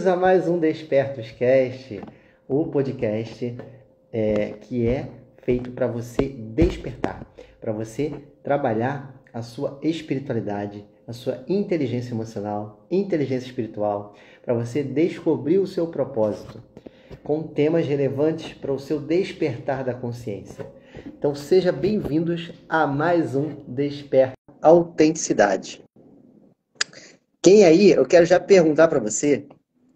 A mais um Despertos Cast, o podcast que é feito para você despertar, para você trabalhar a sua espiritualidade, a sua inteligência emocional, inteligência espiritual, para você descobrir o seu propósito, com temas relevantes para o seu despertar da consciência. Então, sejam bem-vindos a mais um Desperta Autenticidade. Quem aí, eu quero já perguntar para você,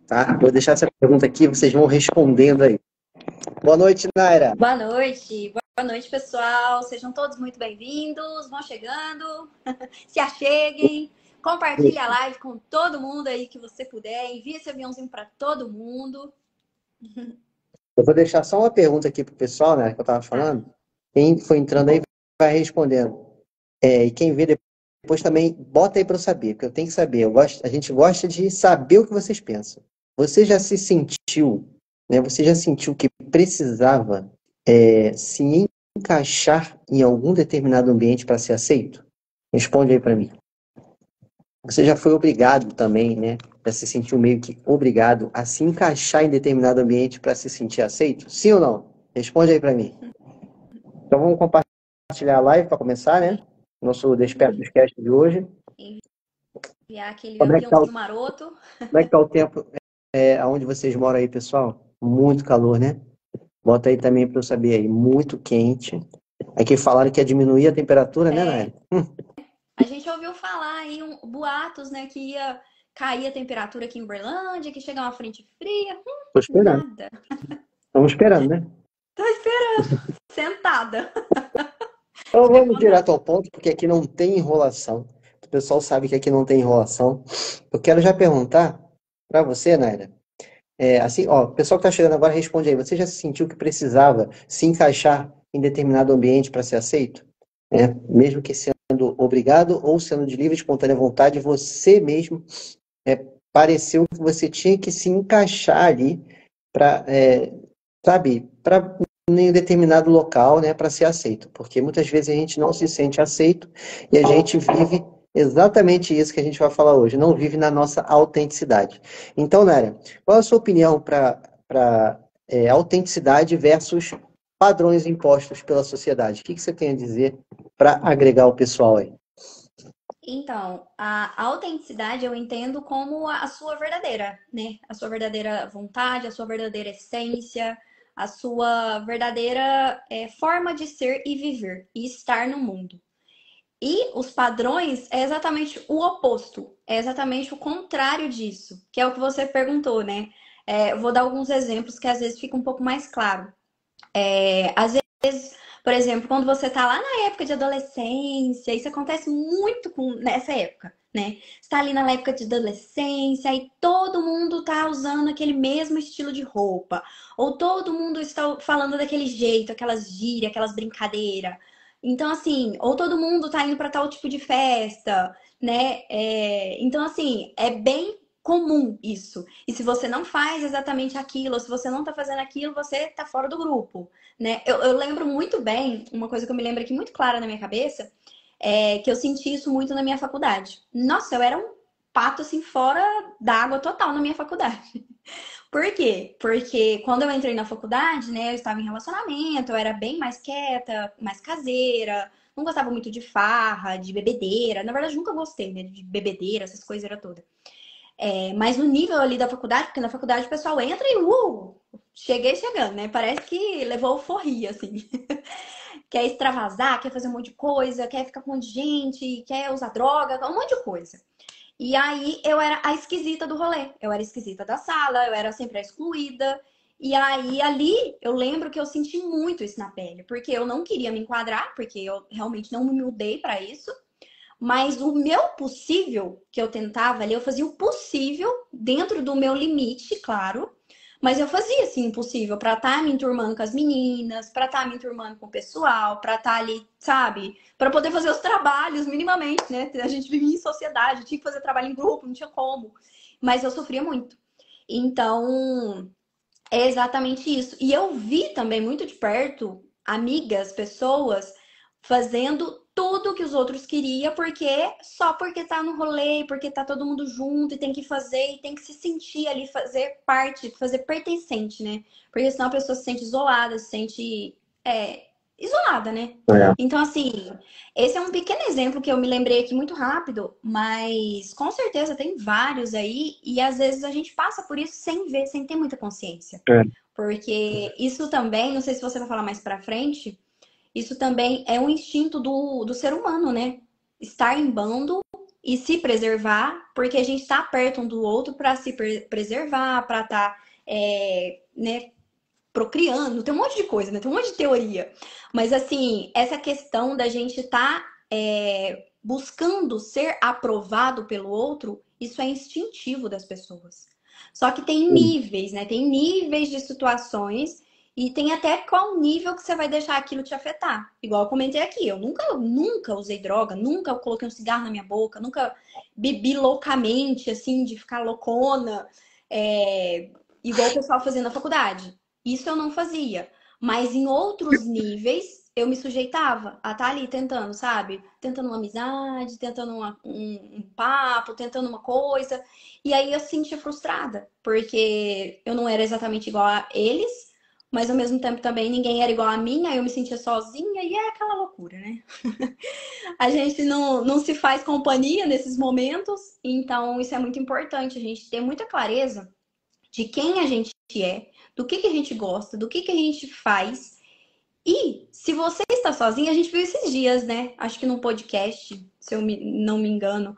tá? Vou deixar essa pergunta aqui, vocês vão respondendo aí. Boa noite, Naira. Boa noite, pessoal. Sejam todos muito bem-vindos. Vão chegando, se acheguem, compartilhe a live com todo mundo aí que você puder. Envie esse aviãozinho para todo mundo. Eu vou deixar só uma pergunta aqui pro pessoal, né, que eu estava falando. Quem for entrando aí vai respondendo. E quem vê depois também bota aí para eu saber, porque eu tenho que saber. A gente gosta de saber o que vocês pensam. Você já se sentiu, né? Você já sentiu que precisava se encaixar em algum determinado ambiente para ser aceito? Responde aí para mim. Você já foi obrigado também, né? Já se sentiu meio que obrigado a se encaixar em determinado ambiente para se sentir aceito? Sim ou não? Responde aí para mim. Então vamos compartilhar a live para começar, né? Nosso Despertos Cast de hoje. Enviar aquele Como é que tá aviãozinho maroto. como é que tá o tempo aonde vocês moram aí, pessoal? Muito calor, né? Bota aí também para eu saber aí. Muito quente. Aqui falaram que ia diminuir a temperatura, né, Nair? A gente ouviu falar aí boatos, né, que ia cair a temperatura aqui em Uberlândia, que ia chegar uma frente fria. Tô esperando. Nada. Estamos esperando, né? Tô esperando, sentada. Então vamos Chegou nada. direto ao ponto, porque aqui não tem enrolação. O pessoal sabe que aqui não tem enrolação. Eu quero já perguntar para você, Naira. Assim, ó, o pessoal que está chegando agora responde aí. Você já se sentiu que precisava se encaixar em determinado ambiente para ser aceito? Mesmo que sendo obrigado ou sendo de livre e espontânea vontade, você mesmo pareceu que você tinha que se encaixar ali para, sabe, para em determinado local, né, para ser aceito, porque muitas vezes a gente não se sente aceito e a gente vive exatamente isso que a gente vai falar hoje, não vive na nossa autenticidade. Então, Nária, qual a sua opinião para autenticidade versus padrões impostos pela sociedade? O que você tem a dizer para agregar o pessoal aí? Então, a autenticidade eu entendo como a sua verdadeira, né? A sua verdadeira vontade, a sua verdadeira essência, a sua verdadeira forma de ser e viver e estar no mundo. E os padrões é exatamente o oposto, é exatamente o contrário disso, que é o que você perguntou, né? Eu vou dar alguns exemplos que às vezes fica um pouco mais claro. Às vezes, por exemplo, quando você tá lá na época de adolescência, isso acontece muito nessa época, né? Você tá ali na época de adolescência e todo mundo tá usando aquele mesmo estilo de roupa, ou todo mundo está falando daquele jeito, aquelas gírias, aquelas brincadeiras. Então, assim, ou todo mundo tá indo para tal tipo de festa, né? Então, assim, é bem comum isso. E se você não faz exatamente aquilo, ou se você não tá fazendo aquilo, você tá fora do grupo, né? Eu lembro muito bem, uma coisa que eu me lembro aqui muito clara na minha cabeça, é que eu senti isso muito na minha faculdade. Nossa, eu era um pato assim fora d'água total na minha faculdade. Por quê? Porque quando eu entrei na faculdade, né, eu estava em relacionamento, eu era bem mais quieta, mais caseira, não gostava muito de farra, de bebedeira. Na verdade, nunca gostei, né, de bebedeira, essas coisas era toda. Mas no nível ali da faculdade, porque na faculdade o pessoal entra e cheguei chegando, né? Parece que levou alforria, assim. Quer extravasar, quer fazer um monte de coisa, quer ficar com um monte de gente, quer usar droga, um monte de coisa. E aí eu era a esquisita do rolê. Eu era esquisita da sala, eu era sempre a excluída. E aí ali eu lembro que eu senti muito isso na pele, porque eu não queria me enquadrar, porque eu realmente não me mudei pra isso. Mas o meu possível que eu tentava ali, eu fazia o possível dentro do meu limite, claro. Mas eu fazia assim o possível para estar me enturmando com as meninas, para estar me enturmando com o pessoal, para estar ali, sabe? Para poder fazer os trabalhos minimamente, né? A gente vivia em sociedade, tinha que fazer trabalho em grupo, não tinha como. Mas eu sofria muito. Então, é exatamente isso. E eu vi também muito de perto amigas, pessoas fazendo tudo que os outros queriam, só porque tá no rolê, porque tá todo mundo junto e tem que fazer, e tem que se sentir ali, fazer parte, fazer pertencente, né? Porque senão a pessoa se sente isolada, se sente isolada, né? É. Então, assim, esse é um pequeno exemplo que eu me lembrei aqui muito rápido, mas com certeza tem vários aí, e às vezes a gente passa por isso sem ver, sem ter muita consciência. É. Porque isso também, não sei se você vai falar mais pra frente, isso também é um instinto do ser humano, né? Estar em bando e se preservar, porque a gente está perto um do outro para se preservar, para estar, né, procriando. Tem um monte de coisa, né? Tem um monte de teoria. Mas, assim, essa questão da gente estar buscando ser aprovado pelo outro, isso é instintivo das pessoas. Só que tem níveis, né? Tem níveis de situações e tem até qual nível que você vai deixar aquilo te afetar. Igual eu comentei aqui, eu nunca usei droga, nunca coloquei um cigarro na minha boca, nunca bebi loucamente, assim, de ficar loucona, igual o pessoal fazia na faculdade. Isso eu não fazia. Mas em outros níveis, eu me sujeitava a estar ali tentando, sabe? Tentando uma amizade, tentando um papo, tentando uma coisa. E aí eu se sentia frustrada, porque eu não era exatamente igual a eles, mas ao mesmo tempo também ninguém era igual a mim, aí eu me sentia sozinha e é aquela loucura, né? A gente não se faz companhia nesses momentos, então isso é muito importante, a gente ter muita clareza de quem a gente é, do que a gente gosta, do que a gente faz. E se você está sozinha, a gente viu esses dias, né? Acho que num podcast, se eu não me engano,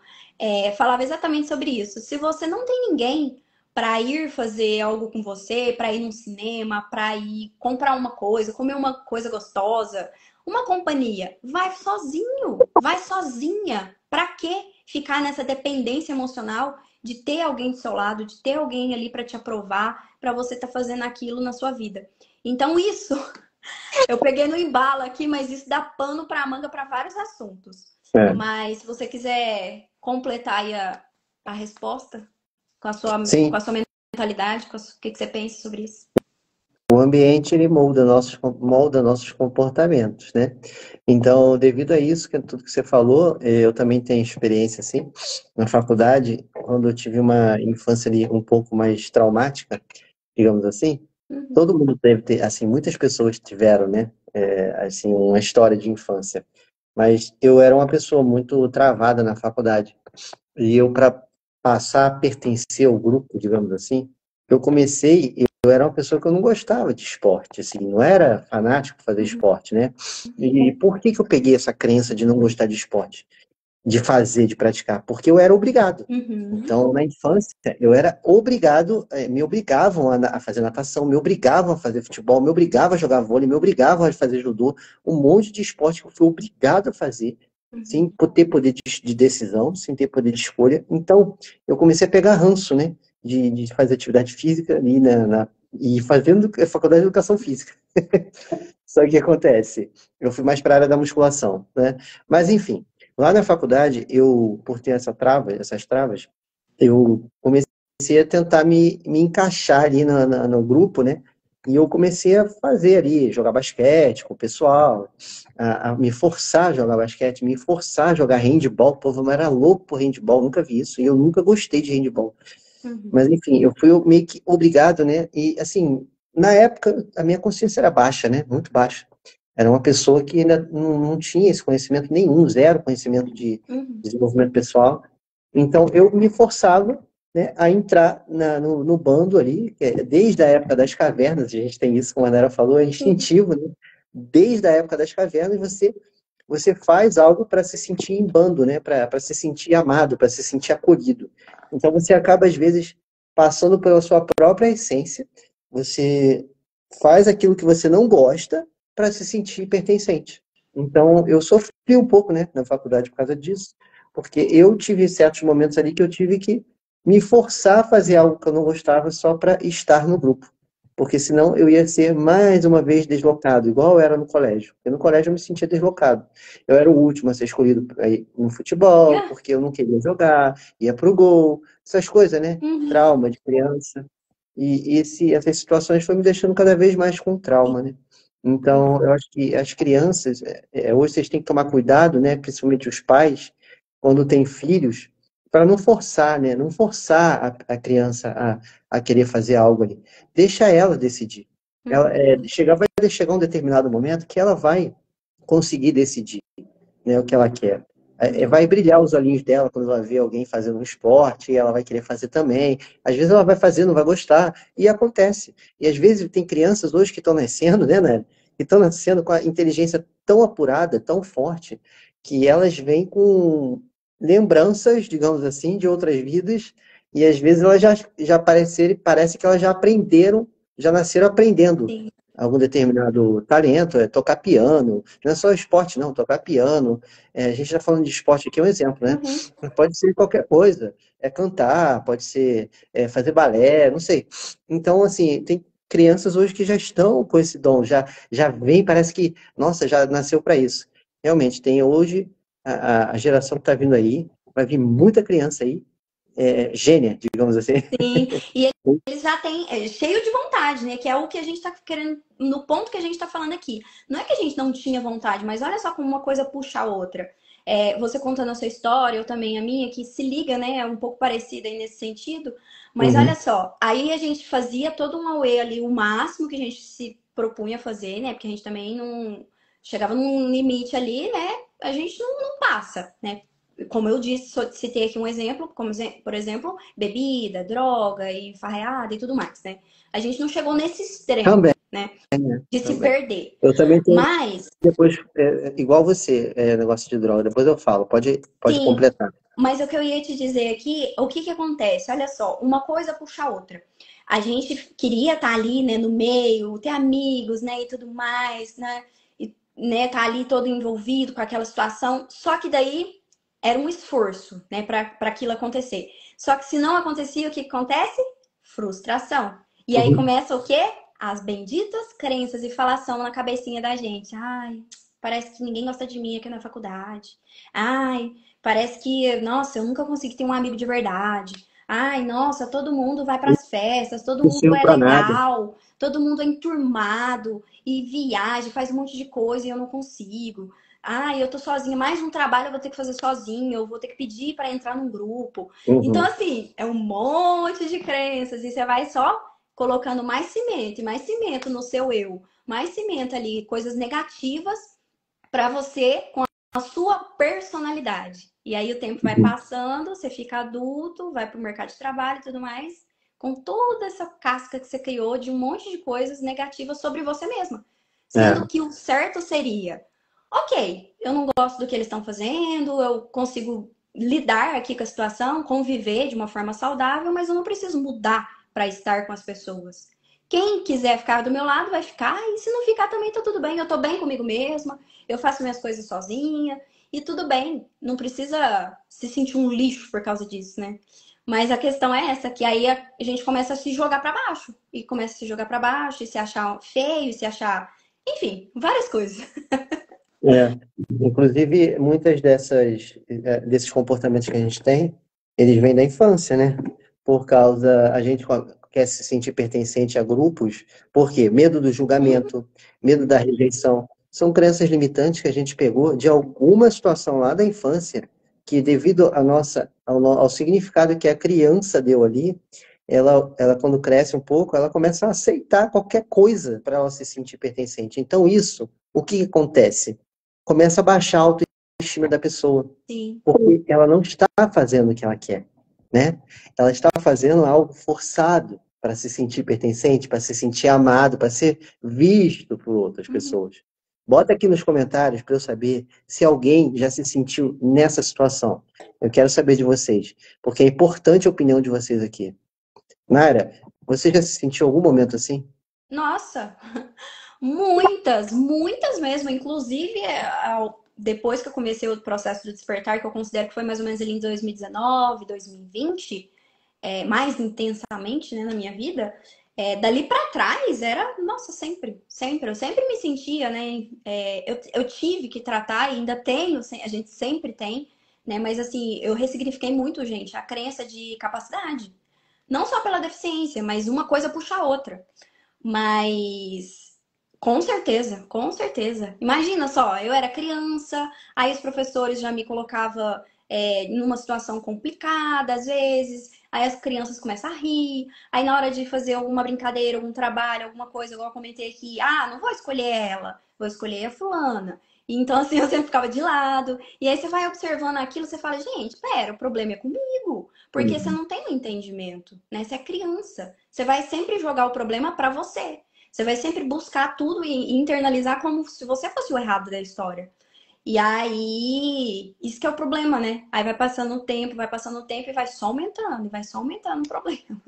falava exatamente sobre isso. Se você não tem ninguém para ir fazer algo com você, para ir num cinema, para ir comprar uma coisa, comer uma coisa gostosa, uma companhia, vai sozinho, vai sozinha. Para que ficar nessa dependência emocional de ter alguém do seu lado, de ter alguém ali para te aprovar, para você estar fazendo aquilo na sua vida? Então, isso eu peguei no embalo aqui, mas isso dá pano para manga para vários assuntos. É. Mas se você quiser completar aí a resposta com Sim, a sua mentalidade, o que você pensa sobre isso? o ambiente ele molda nossos comportamentos, né? Então, devido a isso, que é tudo que você falou, eu também tenho experiência assim na faculdade, quando eu tive uma infância ali um pouco mais traumática, digamos assim. Uhum. Todo mundo deve ter, assim, muitas pessoas tiveram, né? Assim, uma história de infância. Mas eu era uma pessoa muito travada na faculdade. E eu, para passar a pertencer ao grupo, digamos assim, eu era uma pessoa que eu não gostava de esporte, assim, não era fanático por fazer Uhum. esporte, né? E por que que eu peguei essa crença de não gostar de esporte? De fazer, de praticar? Porque eu era obrigado. Uhum. Então, na infância, eu era obrigado, me obrigavam a fazer natação, me obrigavam a fazer futebol, me obrigavam a jogar vôlei, me obrigavam a fazer judô, um monte de esporte que eu fui obrigado a fazer, sem Uhum. ter poder de decisão, sem ter poder de escolha. Então, eu comecei a pegar ranço, né, de fazer atividade física ali e fazendo a faculdade de educação física. Só que o que acontece? Eu fui mais para a área da musculação, né? Mas, enfim, lá na faculdade, por ter essas travas, eu comecei a tentar me encaixar ali no grupo, né? E eu comecei a fazer ali, jogar basquete com o pessoal, a me forçar a jogar basquete, me forçar a jogar handball. O povo era louco por handball, nunca vi isso, e eu nunca gostei de handball. Uhum. Mas, enfim, eu fui meio que obrigado, né? E, assim, na época, a minha consciência era baixa, né? Muito baixa. Era uma pessoa que ainda não tinha esse conhecimento nenhum, zero conhecimento de Uhum. desenvolvimento pessoal. Então, eu me forçava, né, a entrar no bando ali, que desde a época das cavernas, a gente tem isso, como a Nara falou, é Sim. instintivo, né? Desde a época das cavernas, você faz algo para se sentir em bando, né? Para se sentir amado, para se sentir acolhido. Então, você acaba, às vezes, passando pela sua própria essência, você faz aquilo que você não gosta para se sentir pertencente. Então, eu sofri um pouco, né, na faculdade por causa disso, porque eu tive certos momentos ali que eu tive que me forçar a fazer algo que eu não gostava só para estar no grupo. Porque senão eu ia ser mais uma vez deslocado, igual eu era no colégio. Porque no colégio eu me sentia deslocado. Eu era o último a ser escolhido para ir no futebol, Ah, porque eu não queria jogar, ia pro gol, essas coisas, né? uhum. Trauma de criança. E essas situações foram me deixando cada vez mais com trauma, né? Então, eu acho que as crianças, hoje vocês têm que tomar cuidado, né? Principalmente os pais, quando têm filhos, para não forçar, né? Não forçar a criança a querer fazer algo ali. Deixa ela decidir. Uhum. Vai chegar um determinado momento que ela vai conseguir decidir, né, o que ela quer. Vai brilhar os olhinhos dela quando ela vê alguém fazendo um esporte, e ela vai querer fazer também. Às vezes ela vai fazer, não vai gostar, e acontece. E às vezes tem crianças hoje que estão nascendo, né, que estão nascendo com a inteligência tão apurada, tão forte, que elas vêm com lembranças, digamos assim, de outras vidas, e às vezes elas já parece que elas já aprenderam, já nasceram aprendendo Sim. algum determinado talento, tocar piano, não é só esporte, não, tocar piano. A gente está falando de esporte aqui, é um exemplo, né? Uhum. Mas pode ser qualquer coisa, cantar, pode ser fazer balé, não sei. Então, assim, tem crianças hoje que já estão com esse dom, já vem, parece que, nossa, já nasceu para isso. Realmente, tem hoje a geração que está vindo aí, vai vir muita criança aí, gênia, digamos assim. Sim, e eles já têm, cheio de vontade, né? Que é o que a gente tá querendo, no ponto que a gente tá falando aqui. Não é que a gente não tinha vontade, mas olha só como uma coisa puxa a outra. Você contando a sua história, eu também a minha, que se liga, né? É um pouco parecida aí nesse sentido. Mas olha Uhum. só, aí a gente fazia todo um auê ali, o máximo que a gente se propunha a fazer, né? Porque a gente também não chegava num limite ali, né? A gente não passa, né? Como eu disse, citei aqui um exemplo, como, por exemplo, bebida, droga e farreada e tudo mais, né? A gente não chegou nesse extremo, Também, né? né? De se Também. perder. Eu também tenho. Mas, Depois, igual você, negócio de droga, depois eu falo, pode sim, completar. mas o que eu ia te dizer aqui, o que que acontece? Olha só, uma coisa puxa a outra. A gente queria estar ali, né, no meio, ter amigos, né, e tudo mais, né? E, né, tá ali todo envolvido com aquela situação. Só que daí era um esforço, né, para aquilo acontecer. Só que se não acontecia, o que acontece? Frustração. E aí Uhum. começa o quê? As benditas crenças e falação na cabecinha da gente. Ai, parece que ninguém gosta de mim aqui na faculdade. Ai, parece que, nossa, eu nunca consegui ter um amigo de verdade. Ai, nossa, todo mundo vai para as festas, todo Não mundo sirvo é pra nada. legal, todo mundo é enturmado e viaja, faz um monte de coisa e eu não consigo. Ai, eu tô sozinha, mais um trabalho eu vou ter que fazer sozinha, eu vou ter que pedir para entrar num grupo. Então, Uhum. assim, é um monte de crenças e você vai só colocando mais cimento e mais cimento no seu eu, mais cimento ali, coisas negativas para você com a sua personalidade. E aí o tempo vai Uhum. passando, você fica adulto, vai para o mercado de trabalho e tudo mais, com toda essa casca que você criou de um monte de coisas negativas sobre você mesma. É, Sendo que o certo seria, ok, eu não gosto do que eles estão fazendo, eu consigo lidar aqui com a situação, conviver de uma forma saudável, mas eu não preciso mudar para estar com as pessoas. Quem quiser ficar do meu lado vai ficar, e se não ficar também tá tudo bem, eu tô bem comigo mesma, eu faço minhas coisas sozinha e tudo bem, não precisa se sentir um lixo por causa disso, né? Mas a questão é essa, que aí a gente começa a se jogar para baixo e começa a se jogar para baixo e se achar feio, se achar, enfim, várias coisas. é. Inclusive, muitas desses comportamentos que a gente tem, eles vêm da infância, né? Por causa, a gente quer se sentir pertencente a grupos, por quê? Medo do julgamento, medo da rejeição. São crenças limitantes que a gente pegou de alguma situação lá da infância, que devido ao significado que a criança deu ali, ela quando cresce um pouco, ela começa a aceitar qualquer coisa para ela se sentir pertencente. Então, isso, o que acontece? Começa a baixar a autoestima da pessoa, Sim. porque ela não está fazendo o que ela quer, né? Ela está fazendo algo forçado para se sentir pertencente, para se sentir amado, para ser visto por outras Uhum. pessoas. Bota aqui nos comentários para eu saber se alguém já se sentiu nessa situação. Eu quero saber de vocês, porque é importante a opinião de vocês aqui. Nara, você já se sentiu em algum momento assim? Nossa, muitas, muitas mesmo. Inclusive, depois que eu comecei o processo do despertar, que eu considero que foi mais ou menos ali em 2019, 2020, mais intensamente, né, na minha vida, dali para trás era, nossa, sempre, sempre, eu sempre me sentia, né, eu tive que tratar, e ainda tenho, a gente sempre tem, né, mas assim, eu ressignifiquei muito, gente, a crença de capacidade. Não só pela deficiência, mas uma coisa puxa a outra. Mas Com certeza, com certeza. Imagina só, eu era criança, aí os professores já me colocavam numa situação complicada, às vezes, aí as crianças começam a rir, aí na hora de fazer alguma brincadeira, algum trabalho, alguma coisa, igual eu comentei aqui, ah, não vou escolher ela, vou escolher a fulana. Então, assim, eu sempre ficava de lado. E aí você vai observando aquilo, você fala, gente, pera, o problema é comigo. Porque você Uhum. não tem um entendimento, né? Você é criança. Você vai sempre jogar o problema pra você. Você vai sempre buscar tudo e internalizar como se você fosse o errado da história. E aí, isso que é o problema, né? Aí vai passando o tempo e vai só aumentando, e vai só aumentando o problema.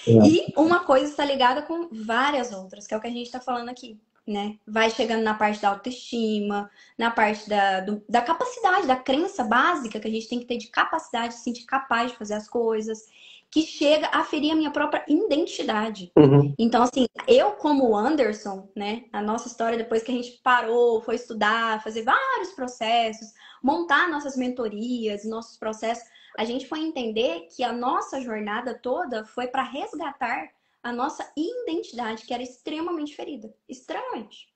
É. E uma coisa está ligada com várias outras, que é o que a gente está falando aqui, né? Vai chegando na parte da autoestima, na parte da capacidade, da crença básica que a gente tem que ter de capacidade de se sentir capaz de fazer as coisas, que chega a ferir a minha própria identidade. Uhum. Então, assim, eu como Anderson, né? A nossa história depois que a gente parou, foi estudar, fazer vários processos, montar nossas mentorias, nossos processos, a gente foi entender que a nossa jornada toda foi para resgatar a nossa identidade, que era extremamente ferida. Extremamente.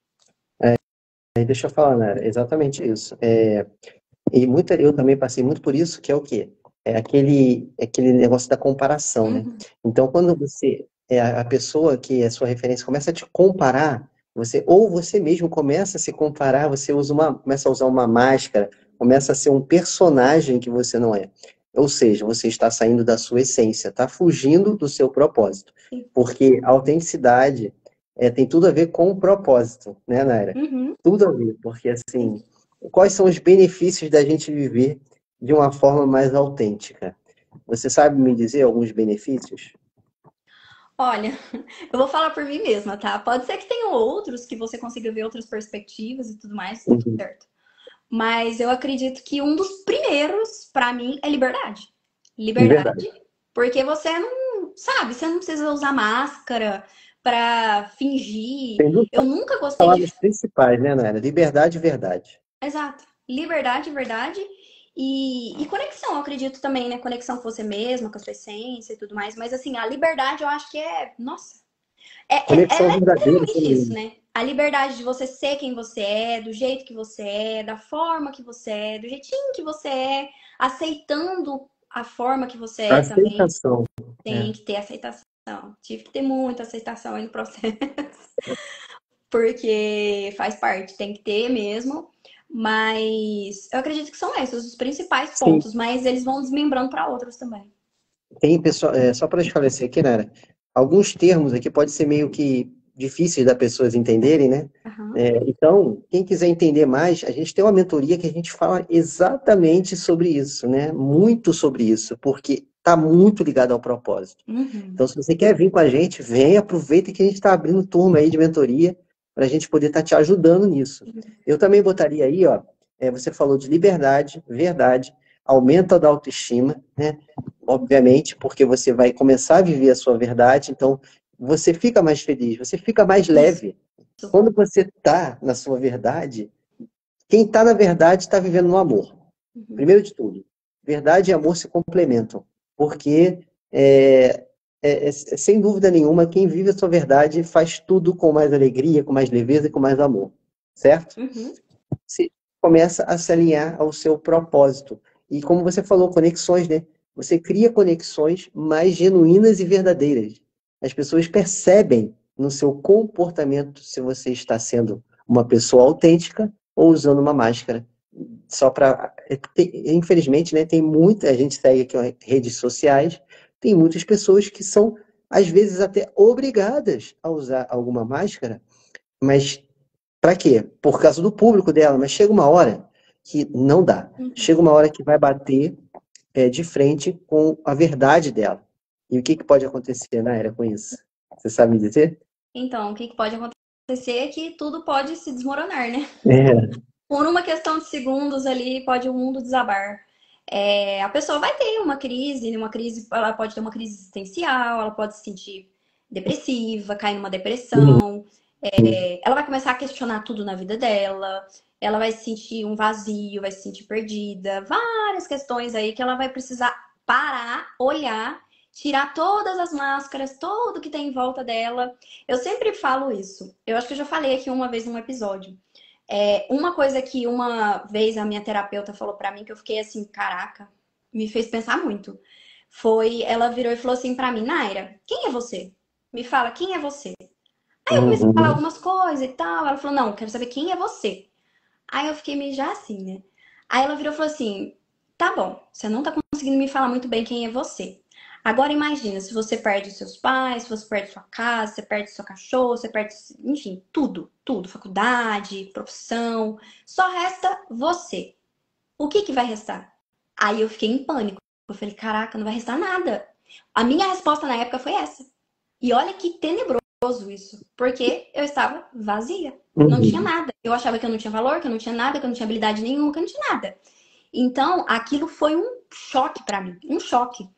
Aí deixa eu falar, né? Exatamente isso. Eu também passei muito por isso, que é o quê? É aquele negócio da comparação, né? Uhum. Então, quando a pessoa que é sua referência começa a te comparar, ou você mesmo começa a se comparar, começa a usar uma máscara, começa a ser um personagem que você não é. Ou seja, você está saindo da sua essência, está fugindo do seu propósito. Sim. Porque a autenticidade tem tudo a ver com o propósito, né, Naira? Uhum. Tudo a ver, porque Sim. assim, quais são os benefícios da gente viver de uma forma mais autêntica? Você sabe me dizer alguns benefícios? Olha, eu vou falar por mim mesma, tá? Pode ser que tenham outros que você consiga ver outras perspectivas e tudo mais, Uhum. certo? Mas eu acredito que um dos primeiros, pra mim, é liberdade. De verdade. Liberdade, porque você não, sabe, você não precisa usar máscara pra fingir. Tem duas Eu nunca gostei de. palavras principais, né, Naira? Liberdade e verdade. Exato. Liberdade, verdade. E conexão, eu acredito também, né? Conexão com você mesma, com a sua essência e tudo mais. Mas assim, a liberdade eu acho que é. Nossa. Conexão Ela é verdadeira, literalmente isso, genuína. né? A liberdade de você ser quem você é, do jeito que você é, da forma que você é, do jeitinho que você é, aceitando a forma que você A é também. aceitação. Tem É. que ter aceitação. Tive que ter muita aceitação aí no processo, porque faz parte, tem que ter mesmo. Mas eu acredito que são esses os principais Sim, pontos, mas eles vão desmembrando para outros também. tem pessoal, só para esclarecer aqui, Naira, alguns termos aqui podem ser meio que difíceis das pessoas entenderem, né? Aham. Então, quem quiser entender mais, a gente tem uma mentoria que a gente fala exatamente sobre isso, né? Muito sobre isso, porque está muito ligado ao propósito. Uhum. Então, se você quer vir com a gente, vem, aproveita que a gente está abrindo turma aí de mentoria para a gente poder estar te ajudando nisso. Eu também botaria aí, ó, você falou de liberdade, verdade, aumento da autoestima, né? Obviamente, porque você vai começar a viver a sua verdade, então você fica mais feliz, você fica mais Isso. leve. Quando você está na sua verdade, quem está na verdade está vivendo no amor. Uhum. Primeiro de tudo, verdade e amor se complementam, porque é, sem dúvida nenhuma, quem vive a sua verdade faz tudo com mais alegria, com mais leveza e com mais amor, certo? Uhum. Você começa a se alinhar ao seu propósito. E como você falou, conexões, né? Você cria conexões mais genuínas e verdadeiras. As pessoas percebem no seu comportamento se você está sendo uma pessoa autêntica ou usando uma máscara. Só para. Infelizmente, né, tem muita. A gente segue aqui ó, redes sociais, tem muitas pessoas que são, às vezes, até obrigadas a usar alguma máscara, mas para quê? Por causa do público dela, mas chega uma hora que não dá. Uhum. Chega uma hora que vai bater de frente com a verdade dela. E o que, que pode acontecer na era com isso? Você sabe me dizer? Então, o que pode acontecer é que tudo pode se desmoronar, né? É. Por uma questão de segundos ali, pode o mundo desabar. A pessoa vai ter uma crise, ela pode ter uma crise existencial, ela pode se sentir depressiva, cair numa Uhum. depressão, ela vai começar a questionar tudo na vida dela, ela vai sentir um vazio, vai se sentir perdida, várias questões aí que ela vai precisar parar, olhar tirar todas as máscaras, tudo que tem em volta dela. Eu sempre falo isso. Eu acho que eu já falei aqui uma vez num episódio. Uma coisa que uma vez a minha terapeuta falou pra mim que eu fiquei assim, caraca, me fez pensar muito. Ela virou e falou assim pra mim, Naira, quem é você? Me fala, quem é você? Aí eu comecei a falar Uhum. algumas coisas e tal. Ela falou, não, quero saber quem é você. Aí eu fiquei meio já assim, né? Aí ela virou e falou assim: tá bom, você não tá conseguindo me falar muito bem quem é você. Agora imagina, se você perde seus pais, se você perde sua casa, você perde seu cachorro, você perde, enfim, tudo, tudo, faculdade, profissão, só resta você. O que que vai restar? Aí eu fiquei em pânico. Eu falei, caraca, não vai restar nada. A minha resposta na época foi essa. E olha que tenebroso isso, porque eu estava vazia. Não tinha Uhum. nada. Eu achava que eu não tinha valor, que eu não tinha nada, que eu não tinha habilidade nenhuma, que eu não tinha nada. Então, aquilo foi um choque pra mim, um choque.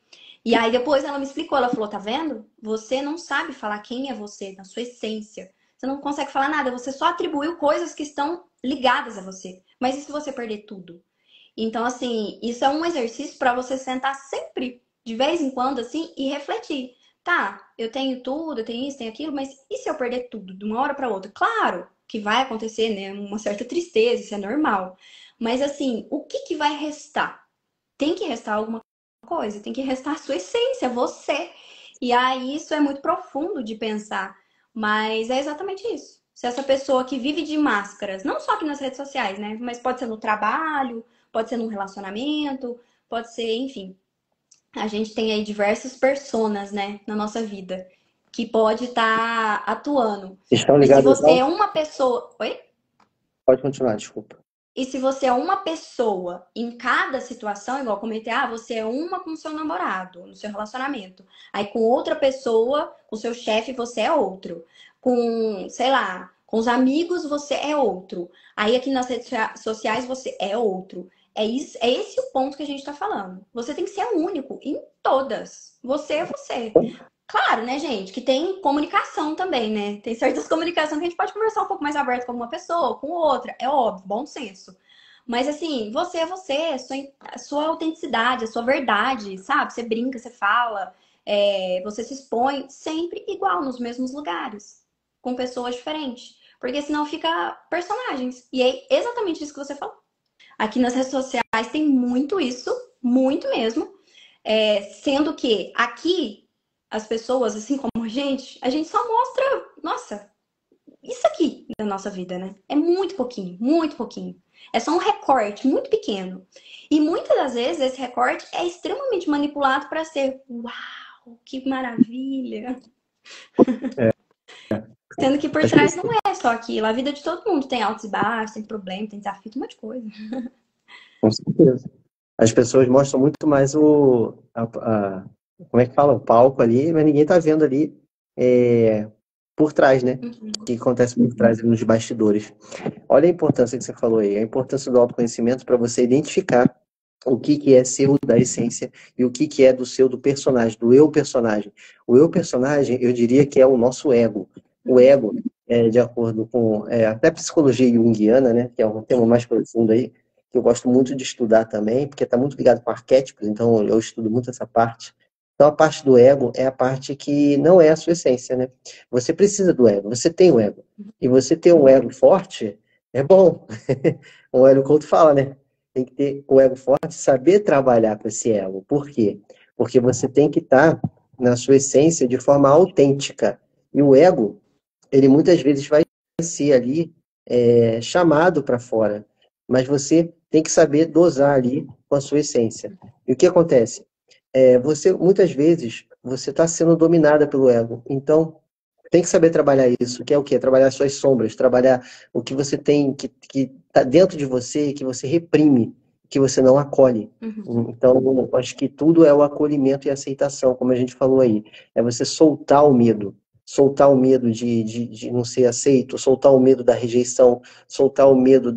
E aí depois ela me explicou, ela falou, tá vendo? Você não sabe falar quem é você, na sua essência. Você não consegue falar nada, você só atribuiu coisas que estão ligadas a você. Mas e se você perder tudo? Então, assim, isso é um exercício para você sentar sempre, de vez em quando, assim, e refletir. Tá, eu tenho tudo, eu tenho isso, tenho aquilo, mas e se eu perder tudo de uma hora para outra? Claro que vai acontecer, né? Uma certa tristeza, isso é normal. Mas, assim, o que que vai restar? Tem que restar alguma coisa, tem que restar a sua essência, você. E aí, isso é muito profundo de pensar, mas é exatamente isso. Se essa pessoa que vive de máscaras, não só aqui nas redes sociais, né? Mas pode ser no trabalho, pode ser num relacionamento, pode ser, enfim. A gente tem aí diversas personas, né, na nossa vida que pode estar atuando. Estão E se ligadas você ao... é uma pessoa, oi? Pode continuar, desculpa. E se você é uma pessoa em cada situação, igual eu comentei, você é uma com seu namorado, no seu relacionamento. Aí com outra pessoa, com seu chefe, você é outro. Com, sei lá, com os amigos, você é outro. Aí aqui nas redes sociais, você é outro. É isso, é esse o ponto que a gente tá falando. Você tem que ser único em todas. Você é você. Claro, né, gente, que tem comunicação também, né? Tem certas comunicações que a gente pode conversar um pouco mais aberto com uma pessoa, com outra, é óbvio, bom senso. Mas assim, você é você, a sua autenticidade, a sua verdade, sabe? Você brinca, você fala, você se expõe sempre igual, nos mesmos lugares, com pessoas diferentes. Porque senão fica personagens. E é exatamente isso que você falou. Aqui nas redes sociais tem muito isso, muito mesmo. Sendo que aqui as pessoas, assim como a gente só mostra, nossa, isso aqui da nossa vida, né? É muito pouquinho, muito pouquinho. É só um recorte muito pequeno. E muitas das vezes esse recorte é extremamente manipulado para ser, uau, que maravilha. É, Sendo que por as trás não pessoas, é só aquilo. A vida de todo mundo tem altos e baixos, tem problema, tem desafio, tem um monte de coisa. com certeza. As pessoas mostram muito mais como é que fala? O palco ali, mas ninguém tá vendo ali por trás, né? O Uhum. que acontece por trás ali nos bastidores. Olha a importância que você falou aí, a importância do autoconhecimento para você identificar o que que é seu da essência e o que que é do seu do personagem, do eu personagem. O eu personagem, eu diria que é o nosso ego. O Uhum. ego, de acordo com até a psicologia junguiana, né, que é um tema mais profundo aí, que eu gosto muito de estudar também, porque está muito ligado com arquétipos, então eu estudo muito essa parte. Então a parte do ego é a parte que não é a sua essência, né? Você precisa do ego, você tem o ego. E você ter um ego forte é bom. O ego Couto fala, né? Tem que ter o ego forte, saber trabalhar com esse ego. Por quê? Porque você tem que estar na sua essência de forma autêntica. E o ego, ele muitas vezes vai ser ali chamado para fora. Mas você tem que saber dosar ali com a sua essência. E o que acontece? Você, muitas vezes, você está sendo dominada pelo ego. Então, tem que saber trabalhar isso, que é o quê? Trabalhar suas sombras, trabalhar o que você tem, que tá dentro de você, que você reprime, que você não acolhe. Uhum. Então, acho que tudo é o acolhimento e aceitação, como a gente falou aí. É você soltar o medo de não ser aceito, soltar o medo da rejeição, soltar o medo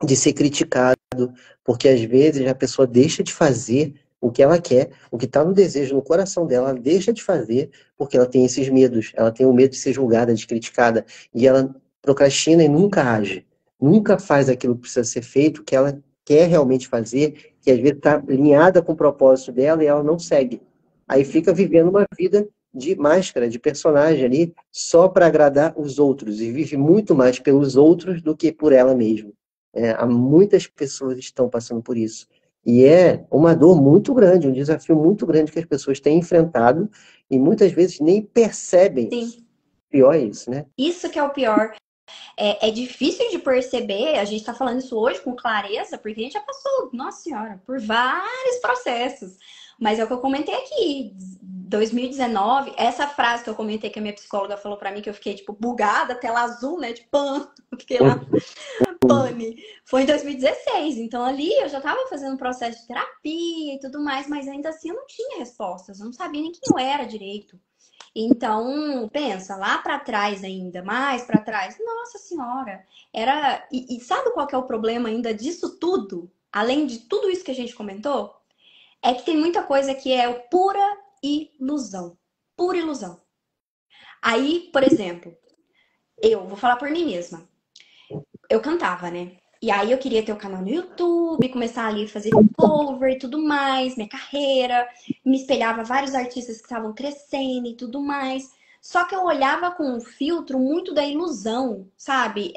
de ser criticado, porque às vezes a pessoa deixa de fazer o que ela quer, o que está no desejo, no coração dela, ela deixa de fazer porque ela tem esses medos, ela tem o medo de ser julgada, de criticada, e ela procrastina e nunca age, nunca faz aquilo que precisa ser feito, que ela quer realmente fazer, que às vezes está alinhada com o propósito dela e ela não segue. Aí fica vivendo uma vida de máscara, de personagem ali, só para agradar os outros, e vive muito mais pelos outros do que por ela mesma. Há muitas pessoas que estão passando por isso. E é uma dor muito grande, um desafio muito grande que as pessoas têm enfrentado e muitas vezes nem percebem. Sim, Pior é isso, né? isso que é o pior. É difícil de perceber, a gente tá falando isso hoje com clareza, porque a gente já passou, nossa senhora, por vários processos. Mas é o que eu comentei aqui, 2019, essa frase que eu comentei que a minha psicóloga falou pra mim, que eu fiquei, tipo, bugada, tela azul, né, de pan, eu fiquei lá, pane. Foi em 2016, então ali eu já tava fazendo um processo de terapia e tudo mais, mas ainda assim eu não tinha respostas, eu não sabia nem quem eu era direito. Então, pensa, lá para trás ainda, mais para trás, nossa senhora, era. E sabe qual que é o problema ainda disso tudo? Além de tudo isso que a gente comentou? É que tem muita coisa que é pura ilusão. Pura ilusão. Aí, por exemplo, eu vou falar por mim mesma. Eu cantava, né? E aí eu queria ter o canal no YouTube, começar ali a fazer cover e tudo mais, minha carreira, me espelhava vários artistas que estavam crescendo e tudo mais. Só que eu olhava com um filtro muito da ilusão, sabe?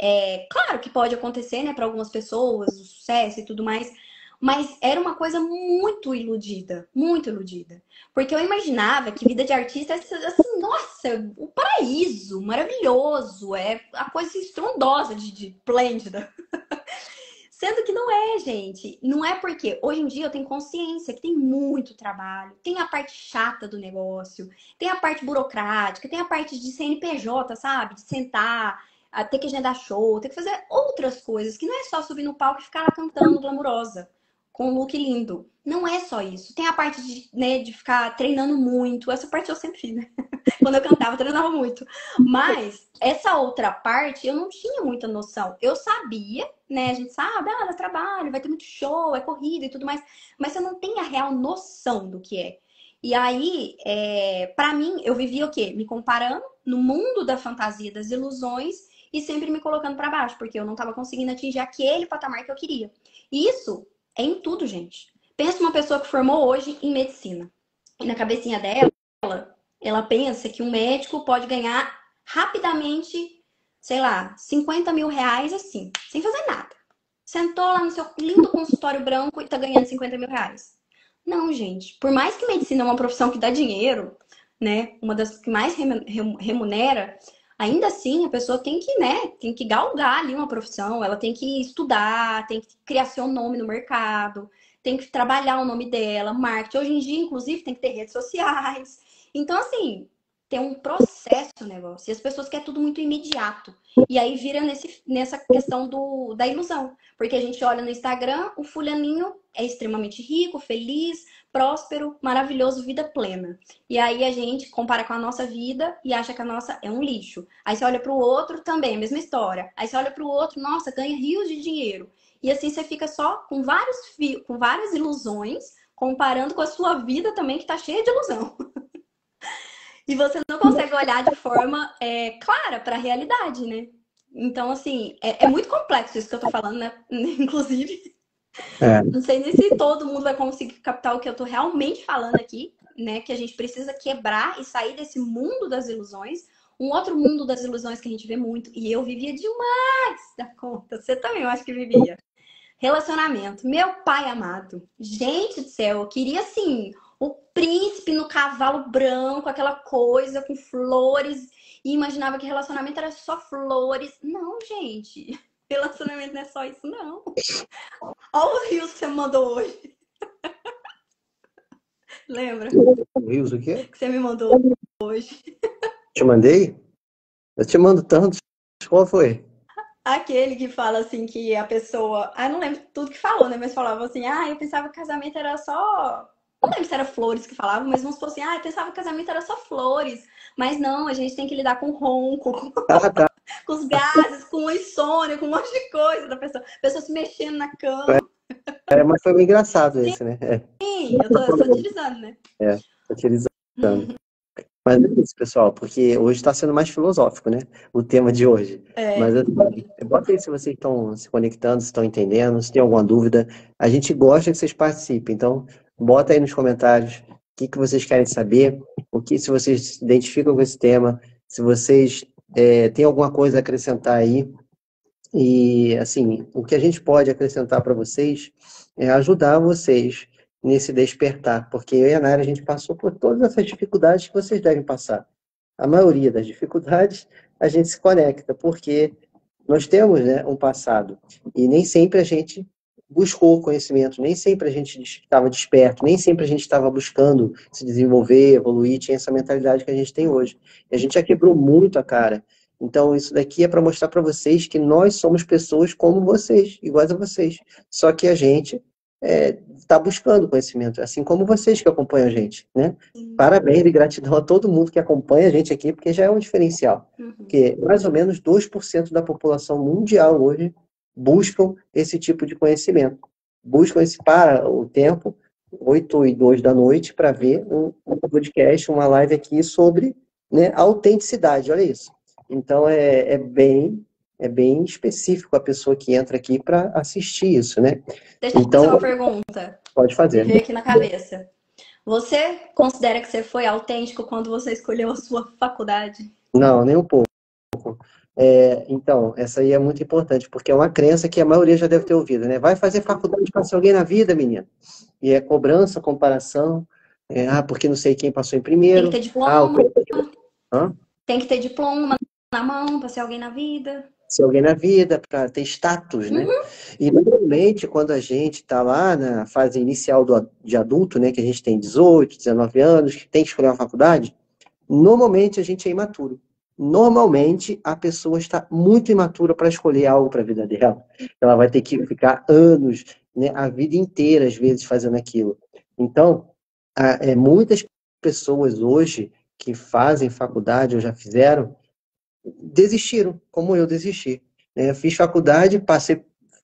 Claro que pode acontecer, né, para algumas pessoas, o sucesso e tudo mais, mas era uma coisa muito iludida, muito iludida. Porque eu imaginava que vida de artista é assim, nossa, o paraíso, maravilhoso, é a coisa estrondosa de esplêndida. Sendo que não é, gente. Não é porque hoje em dia eu tenho consciência que tem muito trabalho, tem a parte chata do negócio, tem a parte burocrática, tem a parte de CNPJ, sabe? De sentar, ter que agendar show, ter que fazer outras coisas, que não é só subir no palco e ficar lá cantando glamurosa, com um look lindo. Não é só isso. Tem a parte de, né, de ficar treinando muito. Essa parte eu sempre fiz, né? Quando eu cantava, eu treinava muito. Mas essa outra parte eu não tinha muita noção. Eu sabia, né? A gente sabe, dá trabalho, vai ter muito show, é corrida e tudo mais. Mas você não tem a real noção do que é. E aí, para mim, eu vivia o quê? Me comparando no mundo da fantasia, das ilusões e sempre me colocando para baixo, porque eu não estava conseguindo atingir aquele patamar que eu queria. E isso é em tudo, gente. Pensa uma pessoa que formou hoje em medicina. E na cabecinha dela, ela pensa que um médico pode ganhar rapidamente, sei lá, 50 mil reais assim, sem fazer nada. Sentou lá no seu lindo consultório branco e tá ganhando 50 mil reais. Não, gente. Por mais que medicina é uma profissão que dá dinheiro, né? Uma das que mais remunera, ainda assim a pessoa tem que, né? Tem que galgar ali uma profissão. Ela tem que estudar, tem que criar seu nome no mercado, tem que trabalhar o nome dela, marketing. Hoje em dia, inclusive, tem que ter redes sociais. Então, assim, tem um processo o negócio. E as pessoas querem tudo muito imediato. E aí vira nessa questão da ilusão. Porque a gente olha no Instagram, o fulaninho é extremamente rico, feliz, próspero, maravilhoso, vida plena. E aí a gente compara com a nossa vida e acha que a nossa é um lixo. Aí você olha para o outro também, a mesma história. Aí você olha para o outro, nossa, ganha rios de dinheiro. E assim você fica só com várias ilusões, comparando com a sua vida também, que está cheia de ilusão. E você não consegue olhar de forma clara para a realidade, né? Então, assim, é muito complexo isso que eu tô falando, né? Inclusive, É. não sei nem se todo mundo vai conseguir captar o que eu tô realmente falando aqui, né? Que a gente precisa quebrar e sair desse mundo das ilusões. Um outro mundo das ilusões que a gente vê muito, e eu vivia demais da conta. Você também, eu acho que vivia. Relacionamento. Meu pai amado. Gente do céu, eu queria assim, o príncipe no cavalo branco, aquela coisa com flores, e imaginava que relacionamento era só flores. Não, gente. Relacionamento não é só isso, não. Olha os rios que você me mandou hoje. Lembra? Rios o quê? Que você me mandou hoje. Te mandei? Eu te mando tantos. Qual foi? Aquele que fala assim que a pessoa. Ah, eu não lembro tudo que falou, né? Mas falava assim, eu pensava que casamento era só. Não lembro se era flores que falavam, mas vamos supor assim, eu pensava que casamento era só flores. Mas não, a gente tem que lidar com ronco, Ah, tá. com os gases, com insônia, com um monte de coisa da pessoa. A pessoa se mexendo na cama. Mas foi bem engraçado esse, né? Sim, eu tô satirizando, né? Satirizando. Mas é isso, pessoal, porque hoje está sendo mais filosófico, né? O tema de hoje. Mas assim, bota aí se vocês estão se conectando, se estão entendendo, se tem alguma dúvida. A gente gosta que vocês participem, então bota aí nos comentários que vocês querem saber, se vocês se identificam com esse tema, se vocês têm alguma coisa a acrescentar aí. E, assim, o que a gente pode acrescentar para vocês é ajudar vocês nesse despertar, porque eu e a Nara, a gente passou por todas essas dificuldades que vocês devem passar. A maioria das dificuldades a gente se conecta, porque nós temos, né, um passado, e nem sempre a gente buscou conhecimento, nem sempre a gente estava desperto, nem sempre a gente estava buscando se desenvolver, evoluir, tinha essa mentalidade que a gente tem hoje. E a gente já quebrou muito a cara. Então, isso daqui é para mostrar para vocês que nós somos pessoas como vocês, iguais a vocês. Só que a gente está buscando conhecimento, assim como vocês que acompanham a gente, né? Parabéns e gratidão a todo mundo que acompanha a gente aqui, porque já é um diferencial. Porque mais ou menos 2% da população mundial hoje buscam esse tipo de conhecimento. Buscam esse para o tempo, 8 e 2 da noite, para ver um podcast, uma live aqui sobre, né, autenticidade, olha isso. Então é bem específico a pessoa que entra aqui para assistir isso, né? Deixa eu fazer uma pergunta. Pode fazer. Me veio aqui na cabeça. Você considera que você foi autêntico quando você escolheu a sua faculdade? Não, nem um pouco. Então, essa aí é muito importante, porque é uma crença que a maioria já deve ter ouvido, né? Vai fazer faculdade para ser alguém na vida, menina. E é cobrança, comparação, porque não sei quem passou em Tem primeiro. que ter diploma. Hã? Tem que ter diploma na mão para ser alguém na vida. Ser alguém na vida, para ter status, né? E normalmente, quando a gente está lá na fase inicial de adulto, né, que a gente tem 18, 19 anos, que tem que escolher uma faculdade, normalmente a gente é imaturo. Normalmente a pessoa está muito imatura para escolher algo para a vida dela. Ela vai ter que ficar anos, né, a vida inteira, às vezes, fazendo aquilo. Então, muitas pessoas hoje que fazem faculdade ou já fizeram, desistiram, como eu desisti. Né? Eu fiz faculdade,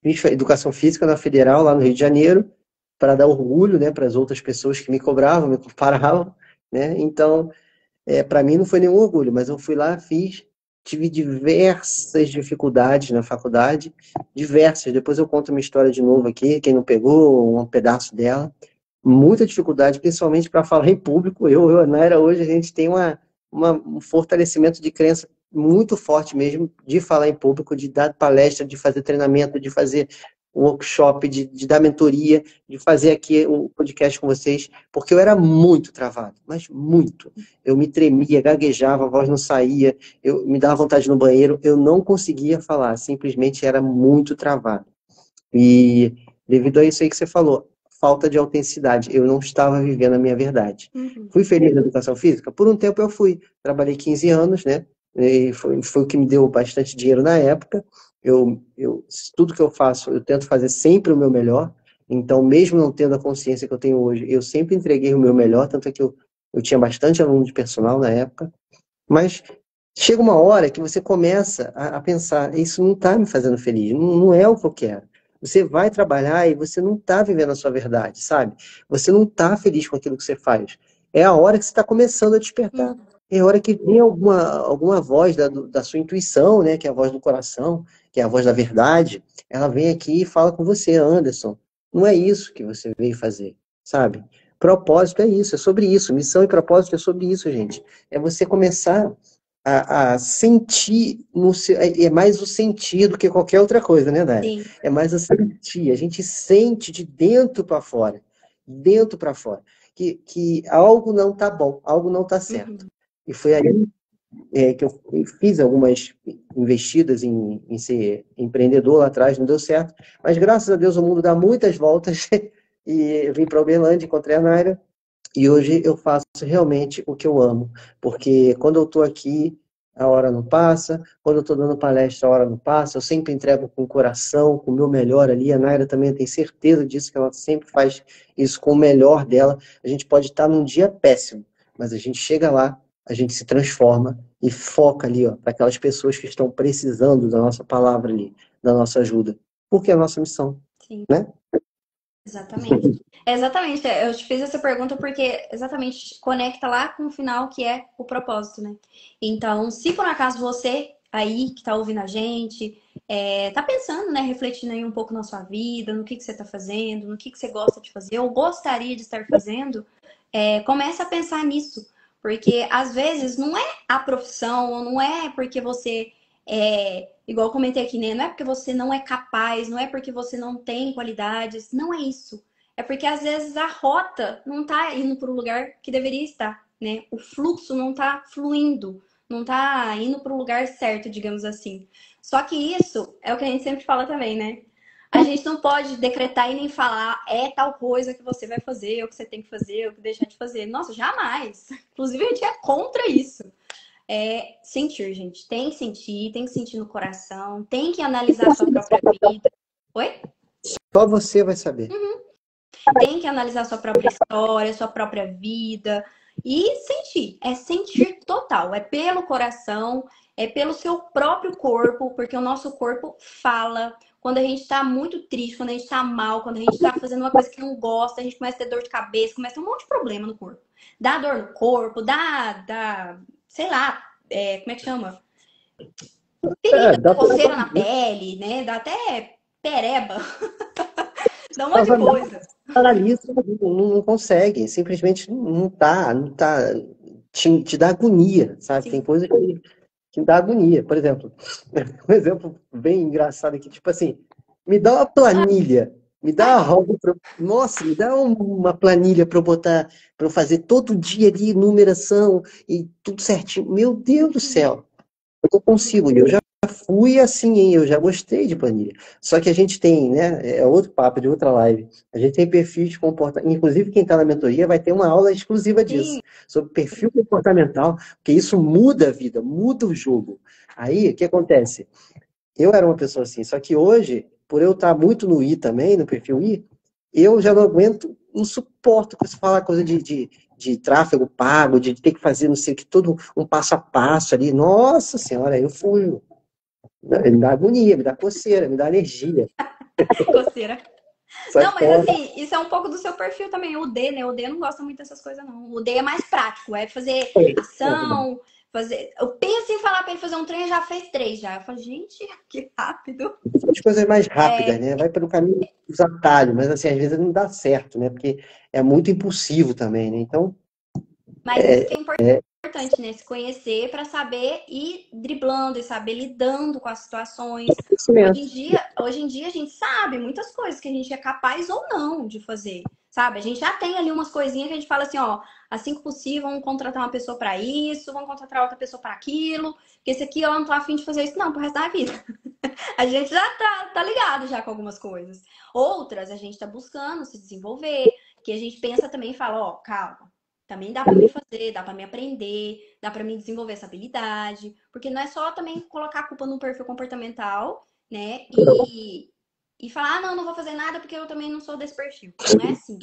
fiz educação física na Federal, lá no Rio de Janeiro, para dar orgulho, né, para as outras pessoas que me cobravam, me comparavam, né? Então, para mim não foi nenhum orgulho, mas eu fui lá, fiz, tive diversas dificuldades na faculdade, diversas. Depois eu conto uma história de novo aqui, quem não pegou um pedaço dela. Muita dificuldade, principalmente para falar em público. Eu e a Naira, hoje a gente tem um fortalecimento de crença muito forte mesmo de falar em público, de dar palestra, de fazer treinamento, de fazer workshop, de dar mentoria, de fazer aqui um podcast com vocês, porque eu era muito travado, mas muito. Eu me tremia, gaguejava, a voz não saía, me dava vontade no banheiro, eu não conseguia falar, simplesmente era muito travado. E devido a isso aí que você falou, falta de autenticidade, eu não estava vivendo a minha verdade. Fui feliz na educação física? Por um tempo eu fui, trabalhei 15 anos, né? E foi o que me deu bastante dinheiro na época. Tudo que eu faço, eu tento fazer sempre o meu melhor. Então, mesmo não tendo a consciência que eu tenho hoje, eu sempre entreguei o meu melhor, tanto é que eu tinha bastante aluno de personal na época. Mas chega uma hora que você começa a pensar, isso não está me fazendo feliz, não é o que eu quero. Você vai trabalhar e você não está vivendo a sua verdade, sabe? Você não está feliz com aquilo que você faz. É a hora que você está começando a despertar. É a hora que vem alguma voz da sua intuição, né? Que é a voz do coração, que é a voz da verdade. Ela vem aqui e fala com você, Anderson. Não é isso que você veio fazer, sabe? Propósito é isso, é sobre isso. Missão e propósito é sobre isso, gente. É você começar a sentir, é mais o sentir do que qualquer outra coisa, né, Dani? Sim. É mais o sentir. A gente sente de dentro para fora. Dentro para fora. Que algo não tá bom, algo não tá certo. E foi aí que eu fiz algumas investidas em ser empreendedor lá atrás, não deu certo. Mas graças a Deus o mundo dá muitas voltas. E eu vim para Uberlândia, encontrei a Naira. E hoje eu faço realmente o que eu amo. Porque quando eu estou aqui, a hora não passa. Quando eu estou dando palestra, a hora não passa. Eu sempre entrego com o coração, com o meu melhor ali. A Naira também tem certeza disso, que ela sempre faz isso com o melhor dela. A gente pode estar num dia péssimo, mas a gente chega lá, a gente se transforma e foca ali, ó, para aquelas pessoas que estão precisando da nossa palavra ali, da nossa ajuda. Porque é a nossa missão, Sim. né? Exatamente. Exatamente. Eu te fiz essa pergunta porque exatamente conecta lá com o final que é o propósito, né? Então, se por acaso você aí que tá ouvindo a gente, tá pensando, né, refletindo aí um pouco na sua vida, no que você tá fazendo, no que você gosta de fazer, ou gostaria de estar fazendo, Comece a pensar nisso, porque às vezes não é a profissão, ou não é porque você igual eu comentei aqui, né? Não é porque você não é capaz, não é porque você não tem qualidades, não é isso. É porque às vezes a rota não tá indo para o lugar que deveria estar, né? O fluxo não tá fluindo, não tá indo para o lugar certo, digamos assim. Só que isso é o que a gente sempre fala também, né? A gente não pode decretar e nem falar é tal coisa que você vai fazer, ou que você tem que fazer, ou que deixar de fazer. Nossa, jamais. Inclusive, a gente é contra isso. É sentir, gente. Tem que sentir no coração, tem que analisar a sua própria vida. Oi? Só você vai saber. Tem que analisar a sua própria história, a sua própria vida e sentir. É sentir total. É pelo coração, é pelo seu próprio corpo, porque o nosso corpo fala. Quando a gente tá muito triste, quando a gente tá mal, quando a gente tá fazendo uma coisa que não gosta, a gente começa a ter dor de cabeça, começa a ter um monte de problema no corpo. Dá dor no corpo, sei lá, como é que chama? É, Ferida, dá coceira na pele, né? Dá até pereba, dá um monte de pra coisa. paralisa, não consegue, simplesmente não tá, te dá agonia, sabe? Tem Sim. coisa que dá agonia. Por exemplo, um exemplo bem engraçado aqui, tipo assim, me dá uma planilha, me dá uma roda, nossa, me dá uma planilha para eu botar, para eu fazer todo dia ali, numeração e tudo certinho. Meu Deus do céu, eu não consigo, eu já fui assim, hein? Eu já gostei de planilha. Só que a gente tem, né? É outro papo de outra live. A gente tem perfil de comportamento. Inclusive, quem está na mentoria vai ter uma aula exclusiva disso, Sim, sobre perfil comportamental, porque isso muda a vida, muda o jogo. Aí, o que acontece? Eu era uma pessoa assim, só que hoje, por eu estar muito no I também, no perfil I, eu já não aguento, não suporto que você fala coisa de tráfego pago, de ter que fazer não sei o que, todo um passo a passo ali. Nossa Senhora, eu fui. Me dá agonia, me dá coceira, me dá alergia. coceira. Sai Não, mas fora. assim, isso é um pouco do seu perfil também. O D, né? O D não gosta muito dessas coisas, não. O D é mais prático, é fazer ação, fazer. Eu penso em falar pra ele fazer um trem, já fez três já. Eu falo, gente, que rápido. As coisas mais rápidas, né? Vai pelo caminho dos atalhos, mas assim, às vezes não dá certo, né? Porque é muito impulsivo também, né? Então, Mas isso que é importante, né? Se conhecer para saber ir driblando e saber lidando com as situações. conhecimento. Hoje em dia a gente sabe muitas coisas que a gente é capaz ou não de fazer, sabe? A gente já tem ali umas coisinhas que a gente fala assim, ó, assim que possível, vamos contratar uma pessoa para isso, vamos contratar outra pessoa para aquilo, porque esse aqui eu não tô afim de fazer isso não pro resto da vida. A gente já tá ligado já com algumas coisas. Outras a gente tá buscando se desenvolver, que a gente pensa também e fala, ó, calma. Também dá para me fazer, dá para me aprender, dá para me desenvolver essa habilidade, porque não é só também colocar a culpa no perfil comportamental, né? E falar, ah, não, não vou fazer nada porque eu também não sou desse perfil. Não é assim.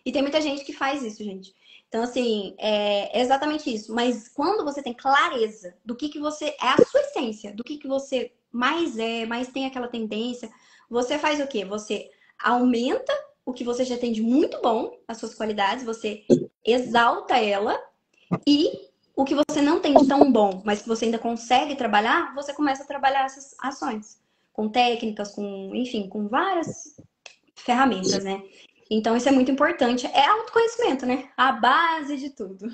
E tem muita gente que faz isso, gente. Então, assim, é exatamente isso. Mas quando você tem clareza do que você é a sua essência, do que você mais é, mais tem aquela tendência, você faz o quê? Você aumenta o que você já tem de muito bom, as suas qualidades, você exalta ela e o que você não tem de tão bom, mas que você ainda consegue trabalhar, você começa a trabalhar essas ações com técnicas, com, enfim, com várias ferramentas, né? Então isso é muito importante. É autoconhecimento, né? A base de tudo.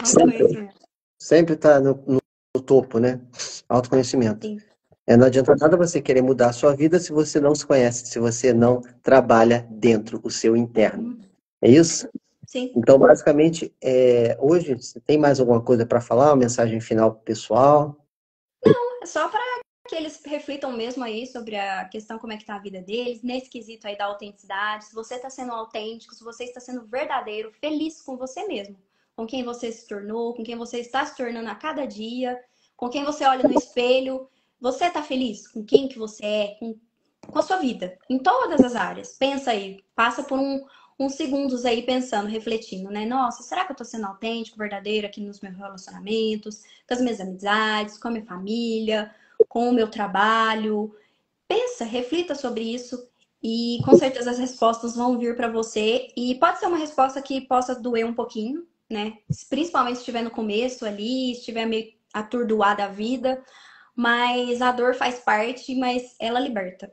Sempre, Autoconhecimento. sempre tá no topo, né? Autoconhecimento. Sim. Não adianta nada você querer mudar a sua vida se você não se conhece, se você não trabalha dentro o seu interno. É isso? Sim. Então, basicamente, hoje, você tem mais alguma coisa para falar? Uma mensagem final pro pessoal? É só para que eles reflitam mesmo aí sobre a questão como é que tá a vida deles, nesse quesito aí da autenticidade, se você está sendo autêntico, se você está sendo verdadeiro, feliz com você mesmo, com quem você se tornou, com quem você está se tornando a cada dia, com quem você olha no espelho, você está feliz com quem que você é, com a sua vida, em todas as áreas. Pensa aí, passa por uns segundos aí pensando, refletindo, né? Nossa, será que eu tô sendo autêntico, verdadeiro aqui nos meus relacionamentos, com as minhas amizades, com a minha família, com o meu trabalho? Pensa, reflita sobre isso e com certeza as respostas vão vir para você. E pode ser uma resposta que possa doer um pouquinho, né? Principalmente se estiver no começo ali, estiver meio atordoada a vida, mas a dor faz parte, mas ela liberta.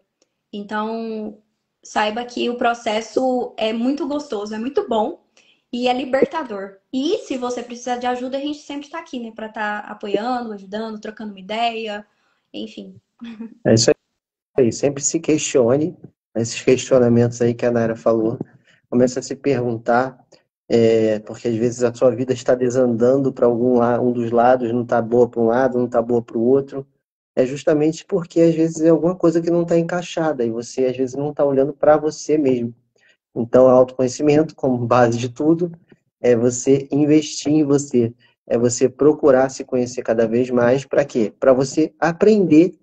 Então, saiba que o processo é muito gostoso, é muito bom. e é libertador. E se você precisar de ajuda, a gente sempre está aqui, né, para estar apoiando, ajudando, trocando uma ideia, enfim. É isso aí, sempre se questione, esses questionamentos aí que a Nayara falou, começa a se perguntar, porque às vezes a sua vida está desandando para um dos lados, não está boa para um lado, não está boa para o outro, é justamente porque às vezes é alguma coisa que não está encaixada e você às vezes não está olhando para você mesmo. Então, autoconhecimento, como base de tudo, é você investir em você, é você procurar se conhecer cada vez mais. Para quê? Para você aprender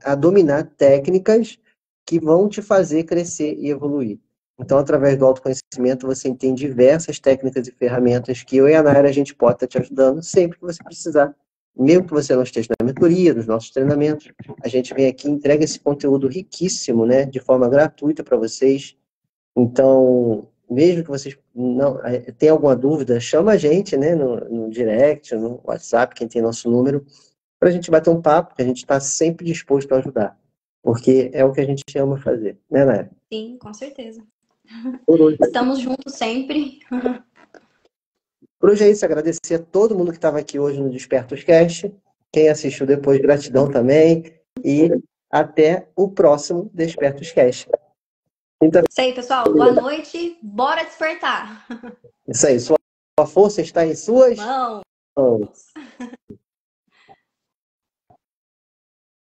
a dominar técnicas que vão te fazer crescer e evoluir. Então, através do autoconhecimento, você tem diversas técnicas e ferramentas que eu e a Nayara a gente pode estar te ajudando sempre que você precisar. Mesmo que você não esteja na mentoria, nos nossos treinamentos, a gente vem aqui e entrega esse conteúdo riquíssimo, né, de forma gratuita para vocês. Então, mesmo que vocês não tenham alguma dúvida, chama a gente, né, no direct, no WhatsApp, quem tem nosso número, para a gente bater um papo, que a gente está sempre disposto a ajudar, porque é o que a gente ama fazer, né, Nair? Sim, com certeza. Por hoje, Estamos juntos sempre. por hoje é isso, agradecer a todo mundo que estava aqui hoje no Despertos Cast, quem assistiu depois, gratidão também, e até o próximo Despertos Cast. Isso aí, pessoal. Boa noite. Bora despertar. Isso aí, sua força está em suas Mão. mãos.